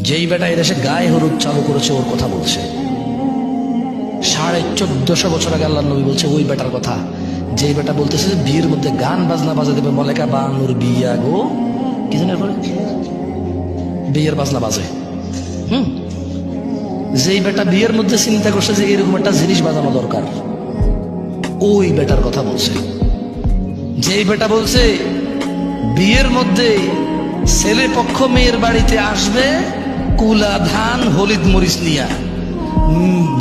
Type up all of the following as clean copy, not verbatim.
যেই বেটা এদেশে গায়ে হলুদ চালু করেছে ওর কথা বলছে। 1450 বছর আগে আল্লাহ নবী বলছে ওই বেটার কথা, যেই বেটা বলতেছে যে বিয়ের মধ্যে গান বাজনা বাজা দেবে, মলেকা বানুর বিয়া গো কি জানেন পরে বিয়ের বাজনা বাজে। যেই বেটা বিয়ের মধ্যে চিন্তা করছে যে এরকম একটা জিনিস বাজানো দরকার, ওই বেটার কথা বলছে। যেই বেটা বলছে বিয়ের মধ্যে ছেলে পক্ষ মেয়ের বাড়িতে আসবে কুলা ধান হলিদ মরিচ নিয়া,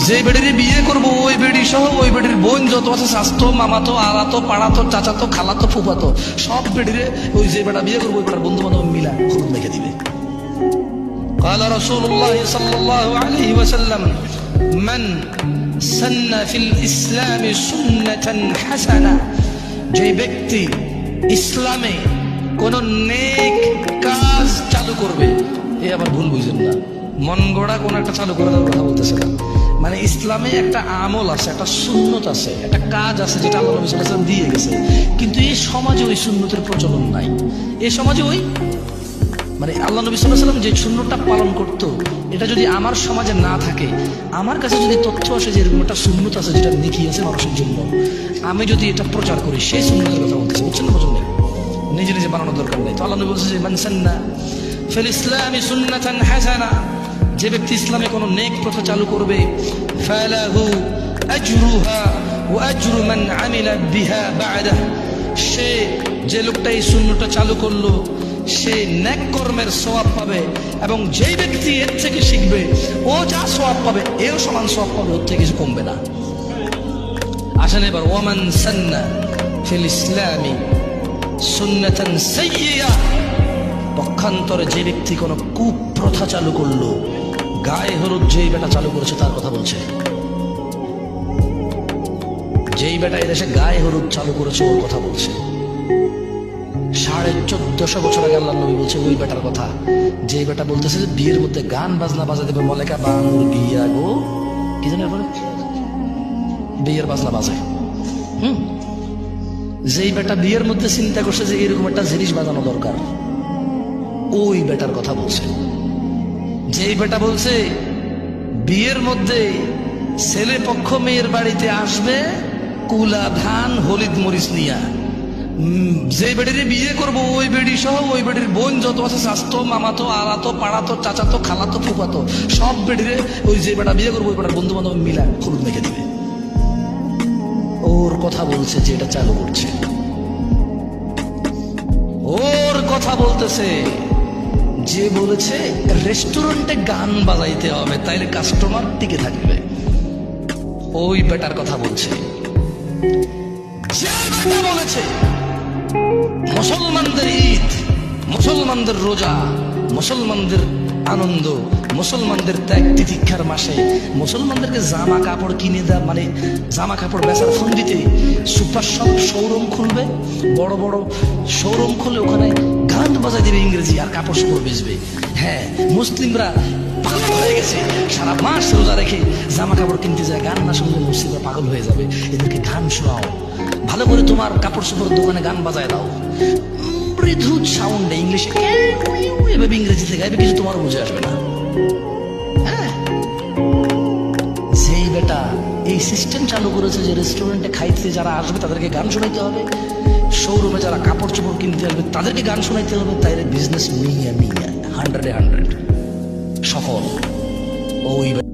যে বেড়ির বিয়ে করবো ওই বেড়ি সহ ওই বেড়ির বোন যত আছে স্বাস্থ্য মামাতো আলাতো পাড়াতো চাচাতো খালাতো ফুফাতো সব বেড়িরে ওই যে বেটা বিয়ে করবো ওই বেটার বন্ধু বান্ধব মিলা হলুদ মেখে দিবে। قال رسول الله صلى الله عليه وسلم من سن في الإسلام سنة حسنة, যে ব্যক্তি ইসলামে কোন নেক কাজ চালু করবে, এ আবার ভুল বুঝেন না, মন গড়া কোন একটা চালু করে দেওয়ার কথা বলতেছে না। মানে ইসলামে একটা আমল আছে, একটা সুন্নত আছে, একটা কাজ আছে যেটা আল্লাহ নবী সাল্লাল্লাহু আলাইহি ওয়াসাল্লাম দিয়ে গেছে, কিন্তু এই সমাজে ওই সুন্নতের প্রচলন নাই। এই সমাজে ওই মানে আল্লাহ নবী সাল্লাল্লাহু আলাইহি ওয়াসাল্লাম যে সুন্নতটা পালন করতো, এটা যদি আমার সমাজে না থাকে, আমার কাছে যদি তথ্য আসে যে এরকম একটা সুন্নত আছে যেটা নেকি আছে মানুষের জন্য, আমি যদি এটা প্রচার করি, সেই সুন্নতের কথা বলতেছে, বুঝছেন না? বুঝলেন? নিজে নিজে বানানোর দরকার নেই। তো আল্লাহ নবী বলছে যে মান সান্না ফিল ইসলামি সুন্নাতান হাসানা, যে ব্যক্তি ইসলামে কোনো নেক প্রথা চালু করবে, ফালাহু আজরুহা ওয়া আজরু মান আমিলা বিহা বা'দা, সে যে লোকটা এই সুন্নতটা চালু করলো সে নেক কর্মের সওয়াব পাবে, এবং যেই ব্যক্তি এর থেকে শিখবে ও যা সওয়াব পাবে এও সমান সওয়াব পাবে, ওর থেকে কিছু কমবে না। আসেন এবার ওয়ামান সান্না ফিল ইসলামি সুন্নাতান সাইয়্যিয়া, পক্ষান্তরে যে ব্যক্তি কোনো কুপ্রথা চালু করলো, গায়ে হলুদ যেই বেটা চালু করেছে তার কথা বলছে। যেই বেটা এদেশে গায়ে হলুদ চালু করেছে ওর কথা বলছে। 1450 বছর আগে আল্লাহ নবী বলছে ওই বেটার কথা, যে বেটা বলতেছে যে বিয়ের মধ্যে গান বাজনা বাজা দেবে, মলেকা বানুর বিয়া গো কি জানেন পরে বিয়ের বাজনা বাজে। যেই বেটা বিয়ের মধ্যে চিন্তা করছে যে এরকম একটা জিনিস বাজানো দরকার, ওই বেটার কথা বলছে। যেই বেটা বলছে বিয়ের মধ্যে ছেলে পক্ষ মেয়ের বাড়িতে আসবে কুলা ধান হলিদ মরিচ নিয়া, যে বেড়ির বিয়ে করবো ওই বেড়ি সহ ওই বেড়ির বোন যত আছে স্বাস্থ্য মামাতো আলাতো পাড়াতো চাচাতো খালাতো ফুফাতো সব বেড়িরে ওই যে বেটা বিয়ে করবো ওই বেটার বন্ধু বান্ধব মিলা হলুদ মেখে দিবে। ওর কথা বলছে যে এটা চালু করছে, ওর কথা বলতেছে যে বলেছে রেস্টুরেন্টে গান বাজাইতে হবে তাইলে কাস্টমার টিকে থাকবে, ওই বেটার কথা বলছে। যে বেটা বলেছে মুসলমানদের ঈদ, মুসলমানদের রোজা, মুসলমানদের আনন্দ, মুসলমানদের ত্যাগ তিতিক্ষার মাসে মুসলমানদেরকে জামা কাপড় কিনে দেয়, মানে জামা কাপড় বেচার ফন্দিতে সুপার শপ শোরুম খুলবে, বড় বড় শোরুম খুলে ওখানে গান বাজাই দেবে ইংরেজি আর কাপড় চোপড় বেচবে। হ্যাঁ, মুসলিমরা পাগল হয়ে গেছে, সারা মাস রোজা রেখে জামা কাপড় কিনতে যায়, গান না শুনলে মুসলিমরা পাগল হয়ে যাবে, এদেরকে গান শোনাও, ভালো করে তোমার কাপড় চোপড় দোকানে গান বাজায় দাও, মৃদু সাউন্ডে ইংলিশে এভাবে ইংরেজিতে গাইবে, কিছু তোমার বুঝে আসবে না। হ্যাঁ, যেই বেটা এই সিস্টেম চালু করেছে যে রেস্টুরেন্টে খাইতে যারা আসবে তাদেরকে গান শোনাইতে হবে, শোরুমে যারা কাপড় চোপড় কিনতে আসবে তাদেরকে গান শোনাইতে হবে, তাই বিজনেস মিয়া 100-এ 100 সফল। ওই